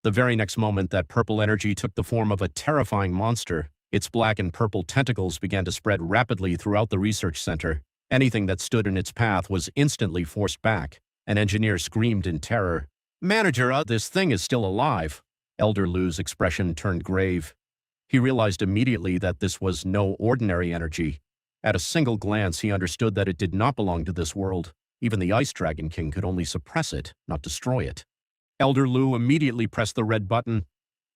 The very next moment, that purple energy took the form of a terrifying monster. Its black and purple tentacles began to spread rapidly throughout the research center. Anything that stood in its path was instantly forced back. An engineer screamed in terror. "Manager, this thing is still alive." Elder Lu's expression turned grave. He realized immediately that this was no ordinary energy. At a single glance, he understood that it did not belong to this world. Even the Ice Dragon King could only suppress it, not destroy it. Elder Lu immediately pressed the red button.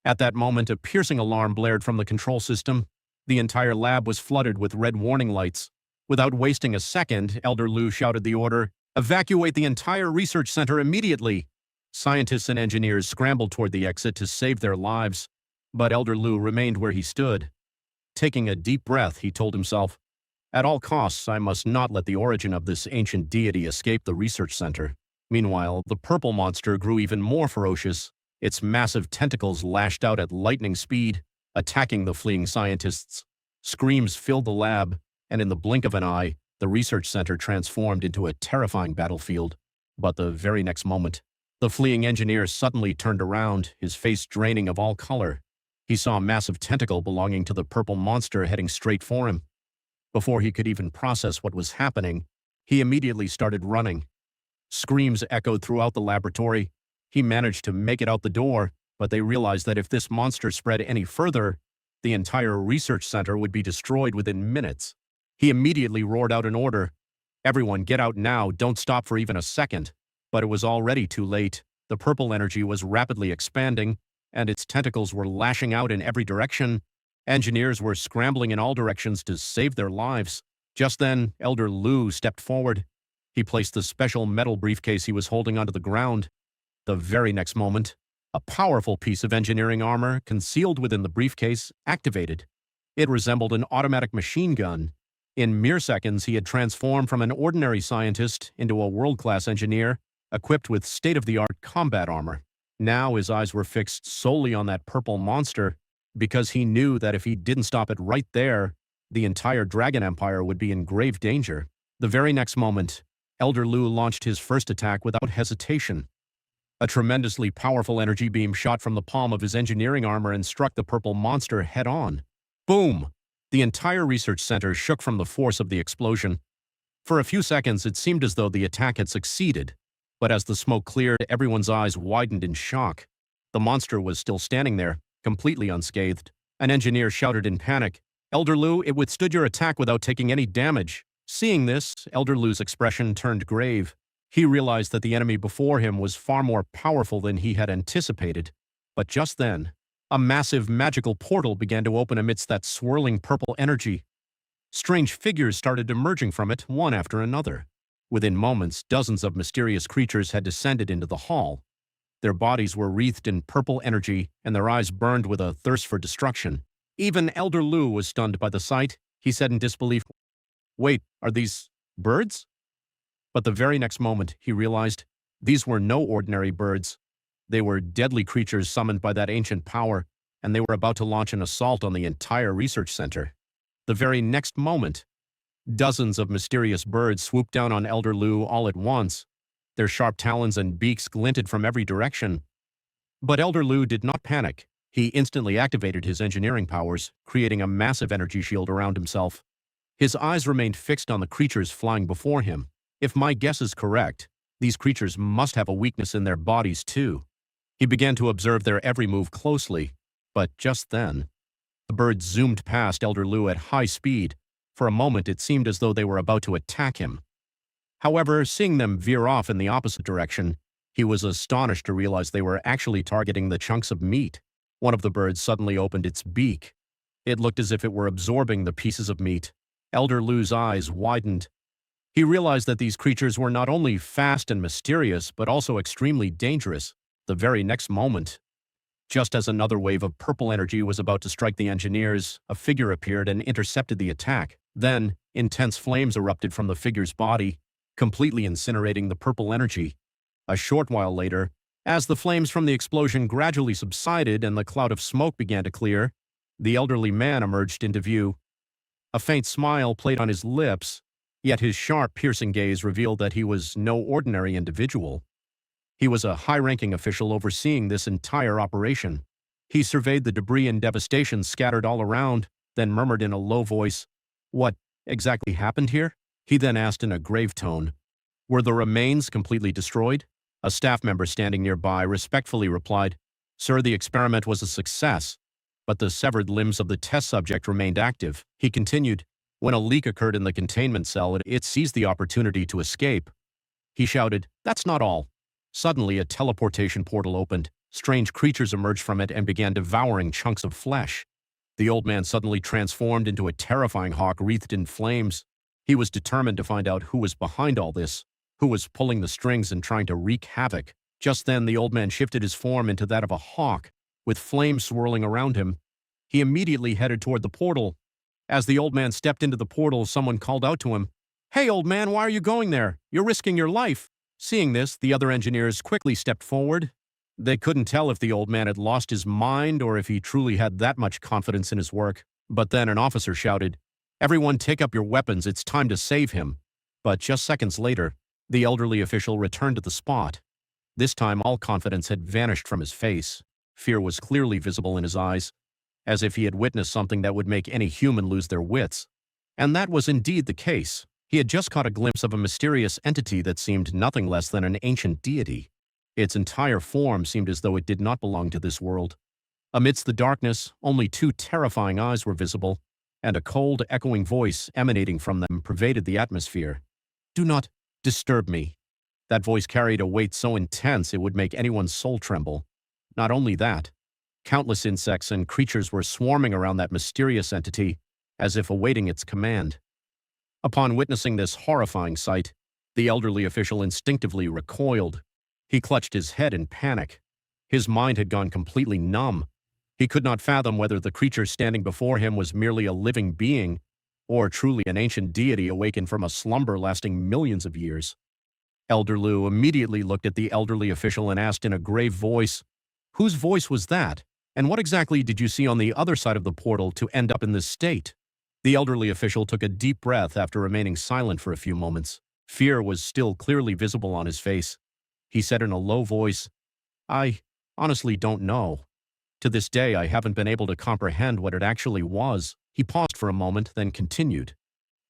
At that moment, a piercing alarm blared from the control system. The entire lab was flooded with red warning lights. Without wasting a second, Elder Lu shouted the order, "Evacuate the entire research center immediately!" Scientists and engineers scrambled toward the exit to save their lives, but Elder Lu remained where he stood. Taking a deep breath, he told himself, "At all costs, I must not let the origin of this ancient deity escape the research center." Meanwhile, the purple monster grew even more ferocious. Its massive tentacles lashed out at lightning speed, attacking the fleeing scientists. Screams filled the lab, and in the blink of an eye, the research center transformed into a terrifying battlefield. But the very next moment, the fleeing engineer suddenly turned around, his face draining of all color. He saw a massive tentacle belonging to the purple monster heading straight for him. Before he could even process what was happening, he immediately started running. Screams echoed throughout the laboratory. He managed to make it out the door, but they realized that if this monster spread any further, the entire research center would be destroyed within minutes. He immediately roared out an order. "Everyone, get out now, don't stop for even a second." But it was already too late. The purple energy was rapidly expanding, and its tentacles were lashing out in every direction. Engineers were scrambling in all directions to save their lives. Just then, Elder Lu stepped forward. He placed the special metal briefcase he was holding onto the ground. The very next moment, a powerful piece of engineering armor concealed within the briefcase activated. It resembled an automatic machine gun. In mere seconds, he had transformed from an ordinary scientist into a world-class engineer, equipped with state-of-the-art combat armor. Now his eyes were fixed solely on that purple monster, because he knew that if he didn't stop it right there, the entire Dragon Empire would be in grave danger. The very next moment, Elder Lu launched his first attack without hesitation. A tremendously powerful energy beam shot from the palm of his engineering armor and struck the purple monster head-on. Boom! The entire research center shook from the force of the explosion. For a few seconds, it seemed as though the attack had succeeded, but as the smoke cleared, everyone's eyes widened in shock. The monster was still standing there, completely unscathed. An engineer shouted in panic, "Elder Lu, it withstood your attack without taking any damage." Seeing this, Elder Lu's expression turned grave. He realized that the enemy before him was far more powerful than he had anticipated. But just then, a massive magical portal began to open amidst that swirling purple energy. Strange figures started emerging from it, one after another. Within moments, dozens of mysterious creatures had descended into the hall. Their bodies were wreathed in purple energy, and their eyes burned with a thirst for destruction. Even Elder Lu was stunned by the sight. He said in disbelief, "Wait, are these birds?" But the very next moment, he realized these were no ordinary birds. They were deadly creatures summoned by that ancient power, and they were about to launch an assault on the entire research center. The very next moment, dozens of mysterious birds swooped down on Elder Lu all at once. Their sharp talons and beaks glinted from every direction. But Elder Lu did not panic. He instantly activated his engineering powers, creating a massive energy shield around himself. His eyes remained fixed on the creatures flying before him. If my guess is correct, these creatures must have a weakness in their bodies too. He began to observe their every move closely, but just then, the birds zoomed past Elder Lu at high speed. For a moment, it seemed as though they were about to attack him. However, seeing them veer off in the opposite direction, he was astonished to realize they were actually targeting the chunks of meat. One of the birds suddenly opened its beak. It looked as if it were absorbing the pieces of meat. Elder Lu's eyes widened. He realized that these creatures were not only fast and mysterious, but also extremely dangerous. The very next moment, just as another wave of purple energy was about to strike the engineers, a figure appeared and intercepted the attack. Then, intense flames erupted from the figure's body, completely incinerating the purple energy. A short while later, as the flames from the explosion gradually subsided and the cloud of smoke began to clear, the elderly man emerged into view. A faint smile played on his lips, yet his sharp, piercing gaze revealed that he was no ordinary individual. He was a high-ranking official overseeing this entire operation. He surveyed the debris and devastation scattered all around, then murmured in a low voice, "What exactly happened here?" He then asked in a grave tone, "Were the remains completely destroyed?" A staff member standing nearby respectfully replied, "Sir, the experiment was a success, but the severed limbs of the test subject remained active." He continued, "When a leak occurred in the containment cell, it seized the opportunity to escape." He shouted, "That's not all." Suddenly, a teleportation portal opened. Strange creatures emerged from it and began devouring chunks of flesh. The old man suddenly transformed into a terrifying hawk wreathed in flames. He was determined to find out who was behind all this, who was pulling the strings and trying to wreak havoc. Just then, the old man shifted his form into that of a hawk, with flames swirling around him. He immediately headed toward the portal. As the old man stepped into the portal, someone called out to him, "Hey, old man, why are you going there? You're risking your life." Seeing this, the other engineers quickly stepped forward. They couldn't tell if the old man had lost his mind or if he truly had that much confidence in his work. But then an officer shouted, "Everyone take up your weapons, it's time to save him." But just seconds later, the elderly official returned to the spot. This time all confidence had vanished from his face. Fear was clearly visible in his eyes, as if he had witnessed something that would make any human lose their wits. And that was indeed the case. He had just caught a glimpse of a mysterious entity that seemed nothing less than an ancient deity. Its entire form seemed as though it did not belong to this world. Amidst the darkness, only two terrifying eyes were visible, and a cold, echoing voice emanating from them pervaded the atmosphere. "Do not disturb me." That voice carried a weight so intense it would make anyone's soul tremble. Not only that, countless insects and creatures were swarming around that mysterious entity, as if awaiting its command. Upon witnessing this horrifying sight, the elderly official instinctively recoiled. He clutched his head in panic. His mind had gone completely numb. He could not fathom whether the creature standing before him was merely a living being, or truly an ancient deity awakened from a slumber lasting millions of years. Elder Lu immediately looked at the elderly official and asked in a grave voice, "Whose voice was that? And what exactly did you see on the other side of the portal to end up in this state?" The elderly official took a deep breath after remaining silent for a few moments. Fear was still clearly visible on his face. He said in a low voice, "I honestly don't know. To this day, I haven't been able to comprehend what it actually was." He paused for a moment, then continued,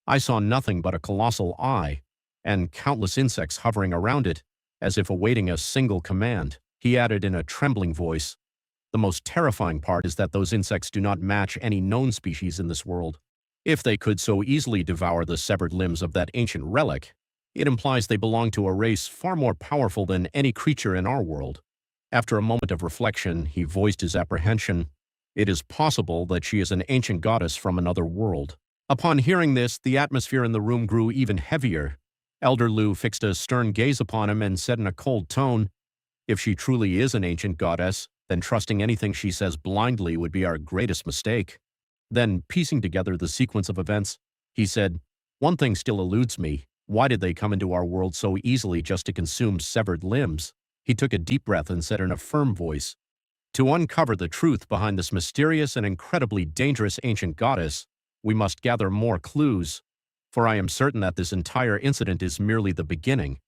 "I saw nothing but a colossal eye, and countless insects hovering around it, as if awaiting a single command." He added in a trembling voice, "The most terrifying part is that those insects do not match any known species in this world. If they could so easily devour the severed limbs of that ancient relic, it implies they belong to a race far more powerful than any creature in our world." After a moment of reflection, he voiced his apprehension. "It is possible that she is an ancient goddess from another world." Upon hearing this, the atmosphere in the room grew even heavier. Elder Lu fixed a stern gaze upon him and said in a cold tone, "If she truly is an ancient goddess, then trusting anything she says blindly would be our greatest mistake." Then, piecing together the sequence of events, he said, "One thing still eludes me. Why did they come into our world so easily just to consume severed limbs?" He took a deep breath and said in a firm voice, "To uncover the truth behind this mysterious and incredibly dangerous ancient goddess, we must gather more clues, for I am certain that this entire incident is merely the beginning."